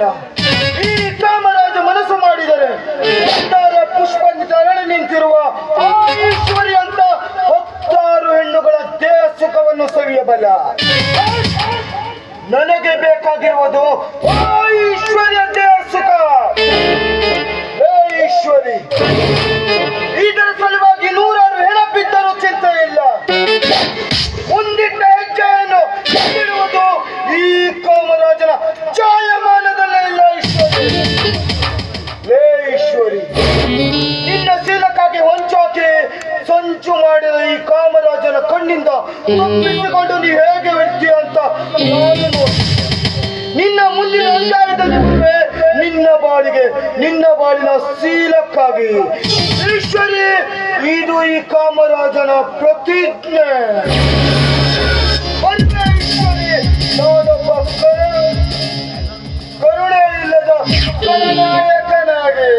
ರಾಜಣ್ಣ, ಈ ಕಾಮರಾಜ ಮನಸ್ಸು ಮಾಡಿದರೆ ಪುಷ್ಪಂಜರಳಿ ನಿಂತಿರುವ ಆ ಈಶ್ವರಿ ಅಂತ 10 ಹೆಣ್ಣುಗಳ ದೇಹ ಸುಖವನ್ನು ಸವಿಯಬಲ್ಲ. ನನಗೆ ಬೇಕಾಗಿರುವುದು ಆ ಈಶ್ವರಿಯ ದೇಹ ಸುಖ. ಹೇ ಈಶ್ವರಿ, ಇದರ ಸಲುವಾಗಿ 100 ಹೆಣ ಬಿದ್ದರೂ ಚಿಂತೆ ಇಲ್ಲ. ಮುಂದಿಟ್ಟ ಹೆಜ್ಜೆಯನ್ನು ಇಡುವುದು ಈ ಕಾಮರಾಜನ ಚಾಯಮಾನದಲ್ಲೇ ಇಲ್ಲ. ಈಶ್ವರಿ, ಹೇ ಈಶ್ವರಿ, ನಿನ್ನ ಶೀಲಕ್ಕಾಗಿ ಹೊಂಚಾಕಿ ಸಂಚು ಮಾಡಿದ ಈ ಕಾಮರಾಜನ ಕಣ್ಣಿಂದ ತಪ್ಪಿಸಿಕೊಂಡು ನೀ ಹೇಗೆ ಇರ್ತೀಯ ಅಂತ ನಾನು ನಿನ್ನ ಮುಂದಿನ ಅಧ್ಯಾಯದಲ್ಲಿ ನಿನ್ನ ಬಾಳಿನ ಶೀಲಕ್ಕಾಗಿ. ಈಶ್ವರಿ, ಇದು ಈ ಕಾಮರಾಜನ ಪ್ರತಿಜ್ಞೆ. ಈಶ್ವರಿ, ನಾನೊಬ್ಬ ಕರುಣೆ ಇಲ್ಲದ ಕರುಣಾಯಕನಾಗಿ